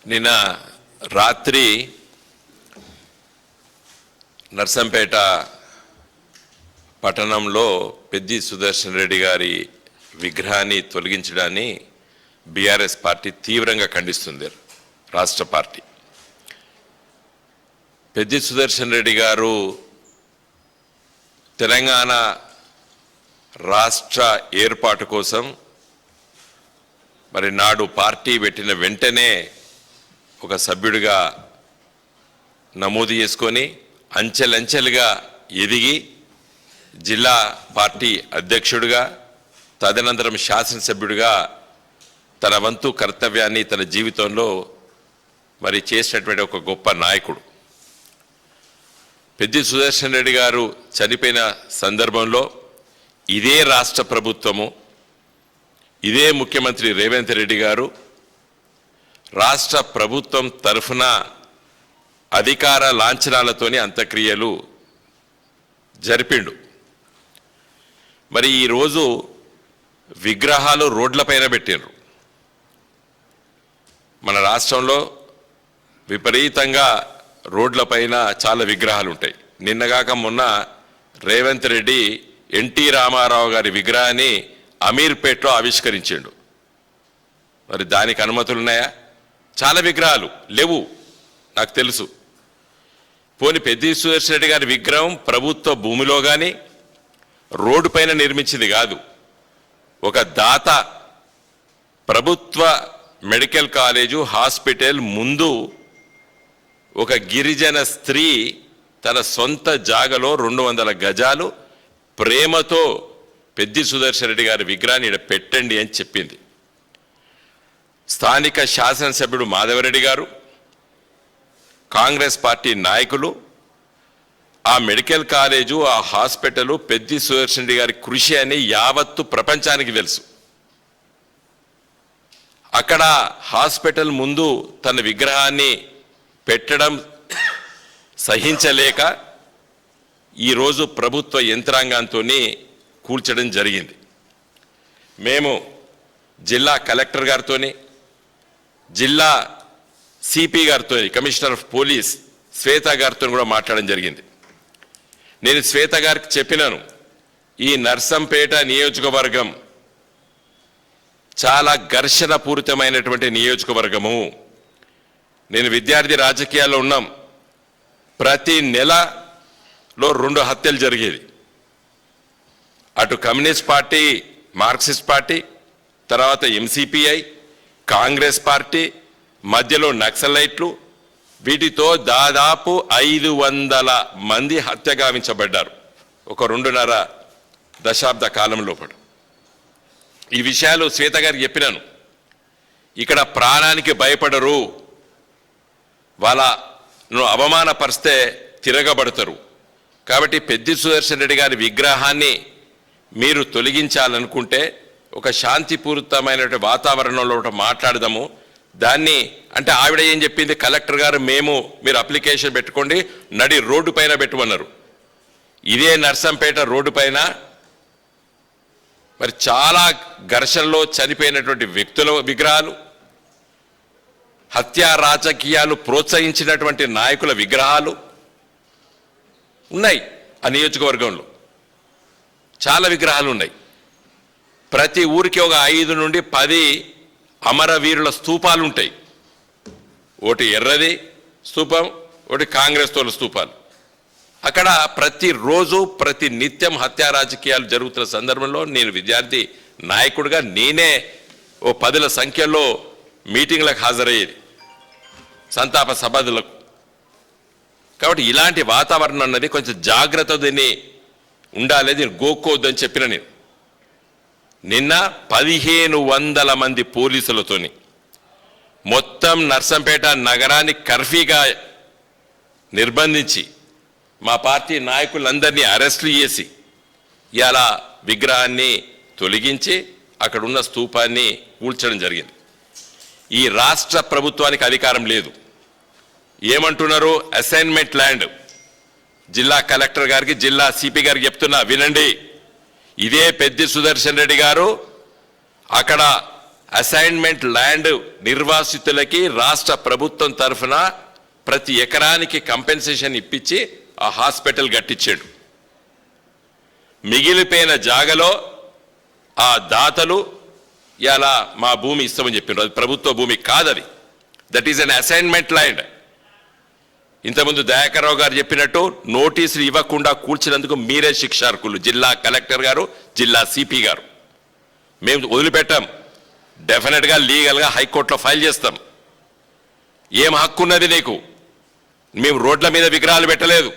నిన్న రాత్రి నర్సంపేట పట్టణంలో పెద్ది సుదర్శన్ రెడ్డి గారి విగ్రహాన్ని తొలగించడాన్ని బీఆర్ఎస్ పార్టీ తీవ్రంగా ఖండిస్తుంది. రాష్ట్ర పార్టీ పెద్ది సుదర్శన్ రెడ్డి గారు తెలంగాణ రాష్ట్ర ఏర్పాటు కోసం మరి నాడు పార్టీ పెట్టిన వెంటనే ఒక సభ్యుడిగా నమోదు చేసుకొని అంచెలంచెలుగా ఎదిగి జిల్లా పార్టీ అధ్యక్షుడిగా తదనంతరం శాసనసభ్యుడిగా తన వంతు కర్తవ్యాన్ని తన జీవితంలో మరి చేసినటువంటి ఒక గొప్ప నాయకుడు. పెద్ది సుదర్శన్ రెడ్డి గారు చనిపోయిన సందర్భంలో ఇదే రాష్ట్ర ప్రభుత్వము, ఇదే ముఖ్యమంత్రి రేవంత్ రెడ్డి గారు రాష్ట్ర ప్రభుత్వం తరఫున అధికార లాంఛనాలతోని అంత్యక్రియలు జరిపిండు. మరి ఈరోజు విగ్రహాలు రోడ్లపైన పెట్టిండ్రు. మన రాష్ట్రంలో విపరీతంగా రోడ్లపైన చాలా విగ్రహాలు ఉంటాయి. నిన్నగాక మొన్న రేవంత్ రెడ్డి ఎన్టీ రామారావు గారి విగ్రహాన్ని అమీర్పేటలో ఆవిష్కరించిండు. మరి దానికి అనుమతులు ఉన్నాయా? చాలా విగ్రహాలు లేవు, నాకు తెలుసు. పోని పెద్ది సుదర్శన్ రెడ్డి గారి విగ్రహం ప్రభుత్వ భూమిలో కానీ రోడ్డు పైన నిర్మించింది కాదు. ఒక దాత ప్రభుత్వ మెడికల్ కాలేజు హాస్పిటల్ ముందు ఒక గిరిజన స్త్రీ తన సొంత జాగలో 200 గజాలు ప్రేమతో పెద్ది సుదర్శన్ రెడ్డి గారి విగ్రహాన్ని ఇక్కడ పెట్టండి అని చెప్పింది. స్థానిక శాసనసభ్యుడు మాధవరెడ్డి గారు, కాంగ్రెస్ పార్టీ నాయకులు ఆ మెడికల్ కాలేజు ఆ హాస్పిటల్ పెద్ది సుదర్శన్ రెడ్డి గారి కృషి అని యావత్తు ప్రపంచానికి తెలుసు. అక్కడ హాస్పిటల్ ముందు తన విగ్రహాన్ని పెట్టడం సహించలేక ఈరోజు ప్రభుత్వ యంత్రాంగంతో కూల్చడం జరిగింది. మేము జిల్లా కలెక్టర్ గారితో, జిల్లా సిపి గారితో, కమిషనర్ ఆఫ్ పోలీస్ శ్వేత గారితో కూడా మాట్లాడడం జరిగింది. నేను శ్వేత గారికి చెప్పినాను, ఈ నర్సంపేట నియోజకవర్గం చాలా ఘర్షణ పూరితమైనటువంటి నియోజకవర్గము. నేను విద్యార్థి రాజకీయాల్లో ఉన్నాం. ప్రతి నెలలో 2 హత్యలు జరిగేది. అటు కమ్యూనిస్ట్ పార్టీ, మార్క్సిస్ట్ పార్టీ, తర్వాత ఎంసిపిఐ, కాంగ్రెస్ పార్టీ, మధ్యలో నక్సలైట్లు, వీటితో దాదాపు 500 మంది హత్య గావించబడ్డారు ఒక 2.5 దశాబ్ద కాలంలో. ఈ విషయాలు శ్వేత గారికి చెప్పినాను. ఇక్కడ ప్రాణానికి భయపడరు, వాళ్ళను అవమానపరిస్తే తిరగబడతారు. కాబట్టి పెద్ది సుదర్శన్ రెడ్డి గారి విగ్రహాన్ని మీరు తొలగించాలనుకుంటే ఒక శాంతిపూరితమైన వాతావరణంలో మాట్లాడదాము. దాన్ని అంటే ఆవిడ ఏం చెప్పింది, కలెక్టర్ గారు మీరు అప్లికేషన్ పెట్టుకోండి, నడి రోడ్డు పైన పెట్టుమన్నారు. ఇదే నర్సంపేట రోడ్డు పైన మరి చాలా ఘర్షణలో చనిపోయినటువంటి వ్యక్తుల విగ్రహాలు, హత్యా రాజకీయాలు ప్రోత్సహించినటువంటి నాయకుల విగ్రహాలు ఉన్నాయి. ఆ నియోజకవర్గంలో చాలా విగ్రహాలు ఉన్నాయి. ప్రతి ఊరికి ఒక 5 నుండి 10 అమరవీరుల స్తూపాలు ఉంటాయి. ఒకటి ఎర్రది స్తూపం, ఒకటి కాంగ్రెస్ తోల స్తూపాలు. అక్కడ ప్రతిరోజు ప్రతి నిత్యం హత్యా రాజకీయాలు జరుగుతున్న సందర్భంలో నేను విద్యార్థి నాయకుడిగా నేనే ఓ 10ల సంఖ్యలో మీటింగ్లకు హాజరయ్యేది, సంతాప సభలకు. కాబట్టి ఇలాంటి వాతావరణం అన్నది కొంచెం జాగ్రత్త దీన్ని ఉండాలి, దీన్ని గోక్కోవద్దని చెప్పిన నేను. నిన్న 1500 మంది పోలీసులతోని మొత్తం నర్సంపేట నగరాన్ని కర్ఫ్యూగా నిర్బంధించి మా పార్టీ నాయకులందరినీ అరెస్టులు చేసి ఇలా విగ్రహాన్ని తొలగించి అక్కడ ఉన్న స్తూపాన్ని కూల్చడం జరిగింది. ఈ రాష్ట్ర ప్రభుత్వానికి అధికారం లేదు. ఏమంటున్నారు, అసైన్మెంట్ ల్యాండ్. జిల్లా కలెక్టర్ గారికి, జిల్లా సిపి గారికి చెప్తున్నా, వినండి. ఇదే పెద్ది సుదర్శన్ రెడ్డి గారు అక్కడ అసైన్మెంట్ ల్యాండ్ నిర్వాసితులకి రాష్ట్ర ప్రభుత్వం తరఫున ప్రతి ఎకరానికి కంపెన్సేషన్ ఇప్పించి ఆ హాస్పిటల్ కట్టించాడు. మిగిలిపోయిన జాగలో ఆ దాతలు ఇలా మా భూమి ఇస్తామని చెప్పినారు. అది ప్రభుత్వ భూమి కాదది. That is an assignment land. ఇంతకుముందు దయాకర్రావు గారు చెప్పినట్టు నోటీసులు ఇవ్వకుండా కూల్చినందుకు మీరే శిక్షార్హులు, జిల్లా కలెక్టర్ గారు, జిల్లా సిపి గారు. మేము వదిలిపెట్టాం. డెఫినెట్గా లీగల్గా హైకోర్టులో ఫైల్ చేస్తాం. ఏం హక్కు ఉన్నది నీకు? మేము రోడ్ల మీద విగ్రహాలు పెట్టలేదు.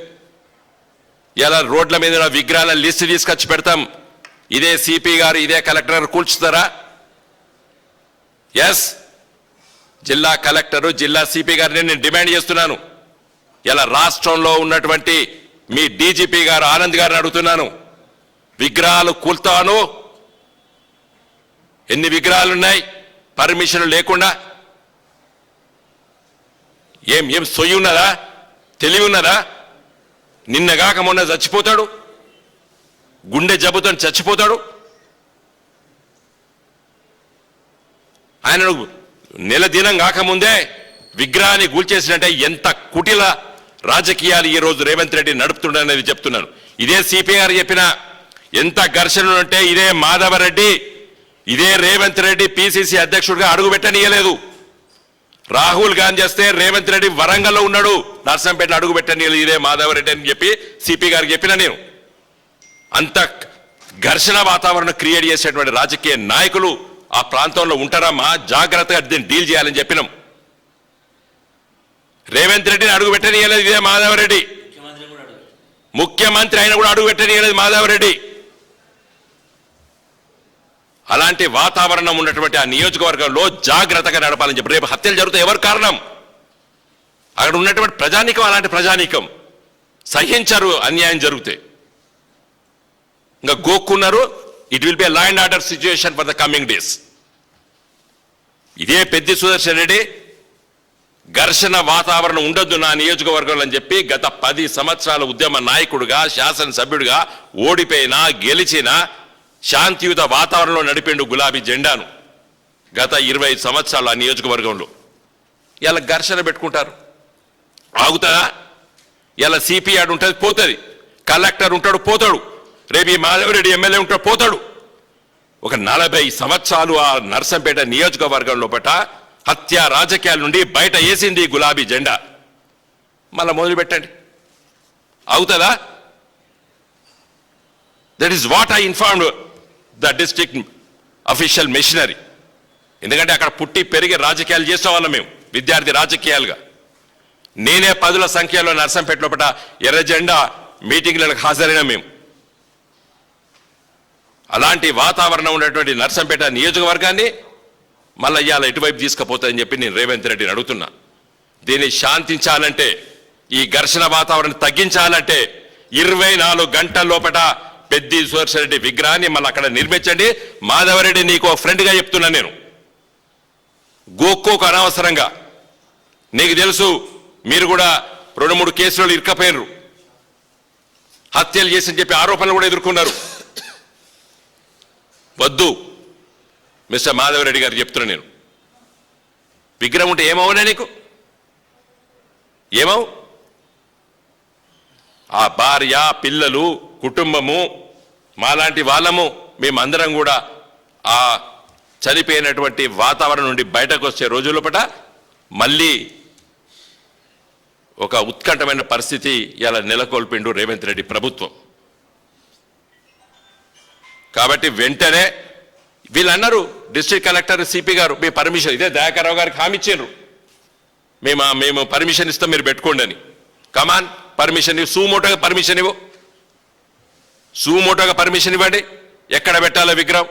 ఇలా రోడ్ల మీద విగ్రహాల లిస్ట్ తీసుకొచ్చి పెడతాం. ఇదే సిపి గారు, ఇదే కలెక్టర్ గారు కూల్చుతారా? ఎస్, జిల్లా కలెక్టరు, జిల్లా సిపి గారిని నేను డిమాండ్ చేస్తున్నాను. ఇలా రాష్ట్రంలో ఉన్నటువంటి మీ డీజీపీ గారు ఆనంద్ గారిని అడుగుతున్నాను, విగ్రహాలు కూల్తాను. ఎన్ని విగ్రహాలు ఉన్నాయి పర్మిషన్ లేకుండా? ఏం సొయ్యి ఉన్నదా? తెలివి ఉన్నదా? నిన్నగాక మొన్న చచ్చిపోతాడు, గుండె జబ్బుతో చచ్చిపోతాడు. ఆయన నెల దినం కాకముందే విగ్రహాన్ని కూల్చేసినట్టే ఎంత కుటిల రాజకీయాలు ఈ రోజు రేవంత్ రెడ్డి నడుపుతుండనేది చెప్తున్నాను. ఇదే సిపి గారు చెప్పిన ఎంత ఘర్షణలు ఉంటే ఇదే మాధవరెడ్డి, ఇదే రేవంత్ రెడ్డి పిసిసి అధ్యక్షుడిగా అడుగు పెట్టనీయలేదు. రాహుల్ గాంధీ చేస్తే రేవంత్ రెడ్డి వరంగల్లో ఉన్నాడు, నర్సంపేటలో అడుగు పెట్టనీయలేదు ఇదే మాధవరెడ్డి అని చెప్పి సిపి గారికి చెప్పిన నేను. అంత ఘర్షణ వాతావరణం క్రియేట్ చేసేటువంటి రాజకీయ నాయకులు ఆ ప్రాంతంలో ఉంటారమ్మా, జాగ్రత్తగా దీన్ని డీల్ చేయాలని చెప్పినాం. రేవంత్ రెడ్డిని అడుగు పెట్టనీయలేదు ఇదే మాధవరెడ్డి. ముఖ్యమంత్రి అయినా కూడా అడుగు పెట్టనీయలేదు మాధవరెడ్డి. అలాంటి వాతావరణం ఉన్నటువంటి ఆ నియోజకవర్గంలో జాగ్రత్తగా నడపాలని చెప్పి, రేపు హత్యలు జరుగుతాయి ఎవరు కారణం? అక్కడ ఉన్నటువంటి ప్రజానీకం అలాంటి ప్రజానీకం సహించరు అన్యాయం జరిగితే. ఇంకా గోక్కున్నారు. It will be law and order situation for the coming days. ఇదే పెద్ది సుదర్శన్ రెడ్డి ఘర్షణ వాతావరణం ఉండొద్దు నా నియోజకవర్గంలో అని చెప్పి గత 10 సంవత్సరాల ఉద్యమ నాయకుడిగా, శాసనసభ్యుడిగా ఓడిపోయినా గెలిచినా శాంతియుత వాతావరణంలో నడిపిండు గులాబీ జెండాను గత 20 సంవత్సరాలు ఆ నియోజకవర్గంలో. ఇలా ఘర్షణ పెట్టుకుంటారు, ఆగుతుందా? ఇలా సిపి ఆడు ఉంటుంది, పోతుంది. కలెక్టర్ ఉంటాడు, పోతాడు. రేపు ఈ మాధవరెడ్డి ఎమ్మెల్యే ఉంటాడు, పోతాడు. ఒక 40 సంవత్సరాలు ఆ నర్సంపేట నియోజకవర్గం లోపట హత్య రాజకీయాల నుండి బయట వేసింది గులాబీ జెండా. మళ్ళా మొదలు పెట్టండి, అవుతుందా? That is what I informed the district official machinery. ఎందుకంటే అక్కడ పుట్టి పెరిగి రాజకీయాలు చేసేవాళ్ళం మేము, విద్యార్థి రాజకీయాలుగా. నేనే 10ల సంఖ్యలో నర్సంపేట లోపట ఎర్ర జెండా మీటింగ్లకు హాజరైన మేము. అలాంటి వాతావరణం ఉన్నటువంటి నర్సంపేట నియోజకవర్గాన్ని మళ్ళీ ఇవాళ ఎటువైపు తీసుకుపోతాయని చెప్పి నేను రేవంత్ రెడ్డిని అడుగుతున్నా. దీన్ని శాంతించాలంటే, ఈ ఘర్షణ వాతావరణం తగ్గించాలంటే 24 గంటల లోపల పెద్ది సుదర్శన్ రెడ్డి విగ్రహాన్ని మళ్ళీ అక్కడ నిర్మించండి. మాధవరెడ్డి నీకు ఫ్రెండ్గా చెప్తున్నా నేను. గోక్కోకు అనవసరంగా, నీకు తెలుసు మీరు కూడా 2-3 కేసులు ఇరుక్కపోయినరు, హత్యలు చేసి చెప్పి ఆరోపణలు కూడా ఎదుర్కొన్నారు. వద్దు మిస్టర్ మాధవరెడ్డి గారు చెప్తున్నా నేను. విగ్రహం ఉంటే ఏమవునా నీకు? ఏమవు? ఆ భార్య, పిల్లలు, కుటుంబము, మాలాంటి వాళ్ళము మేమందరం కూడా ఆ చనిపోయినటువంటి వాతావరణం నుండి బయటకు వచ్చే రోజులపట మళ్ళీ ఒక ఉత్కంఠమైన పరిస్థితి ఇలా నెలకొల్పిండు రేవంత్ రెడ్డి ప్రభుత్వం. కాబట్టి వెంటనే వీళ్ళు అన్నారు, డిస్ట్రిక్ట్ కలెక్టర్, సిపి గారు మీ పర్మిషన్, ఇదే దయాకర్రావు గారికి హామీ ఇచ్చారు, మేము పర్మిషన్ ఇస్తాం మీరు పెట్టుకోండి అని. కమాన్, పర్మిషన్ ఇవ్వు, సూమోటోగా పర్మిషన్ ఇవ్వు, సూమోటోగా పర్మిషన్ ఇవ్వండి. ఎక్కడ పెట్టాలో విగ్రహం?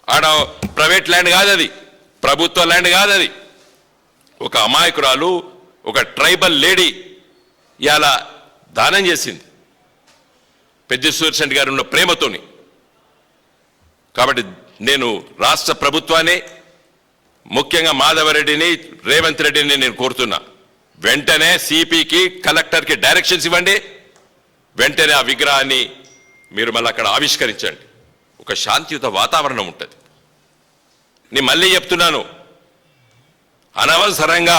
ఆడ ప్రైవేట్ ల్యాండ్ కాదు అది, ప్రభుత్వ ల్యాండ్ కాదు అది. ఒక అమాయకురాలు, ఒక ట్రైబల్ లేడీ ఇలా దానం చేసింది పెద్ది సుదర్శన్ గారు ఉన్న ప్రేమతోని. కాబట్టి నేను రాష్ట్ర ప్రభుత్వాన్ని, ముఖ్యంగా మాధవరెడ్డిని, రేవంత్ రెడ్డిని నేను కోరుతున్నా, వెంటనే సిపికి, కలెక్టర్కి డైరెక్షన్స్ ఇవ్వండి. వెంటనే ఆ విగ్రహాన్ని మీరు మళ్ళీ అక్కడ ఆవిష్కరించండి. ఒక శాంతియుత వాతావరణం ఉంటుంది. నేను మళ్ళీ చెప్తున్నాను, అనవసరంగా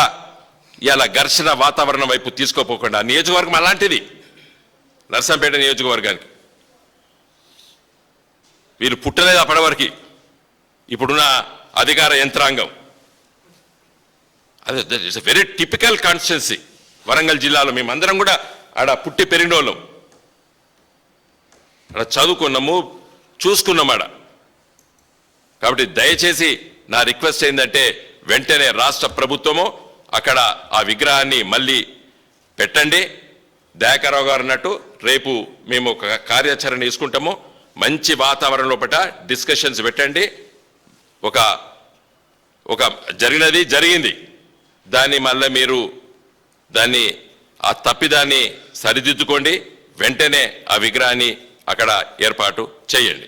ఇలా ఘర్షణ వాతావరణం వైపు తీసుకోపోకుండా, నియోజకవర్గం అలాంటిది, నర్సంపేట నియోజకవర్గానికి వీరు పుట్టలేదు అప్పటివరకు. ఇప్పుడున్న అధికార యంత్రాంగం అదే it's very typical constituency Warangal జిల్లాలో. మేమందరం కూడా ఆడ పుట్టి పెరిగిన వాళ్ళం, ఆడ చదువుకున్నాము, చూసుకున్నాం ఆడ. కాబట్టి దయచేసి నా రిక్వెస్ట్ ఏంటంటే వెంటనే రాష్ట్ర ప్రభుత్వము అక్కడ ఆ విగ్రహాన్ని మళ్ళీ పెట్టండి. దయాకర్రావు గారు అన్నట్టు రేపు మేము ఒక కార్యాచరణ తీసుకుంటాము. మంచి వాతావరణం లోపల డిస్కషన్స్ పెట్టండి. ఒక జరిగింది, దాన్ని మళ్ళీ మీరు ఆ తప్పిదాన్ని సరిదిద్దుకోండి. వెంటనే ఆ విగ్రహాన్ని అక్కడ ఏర్పాటు చేయండి.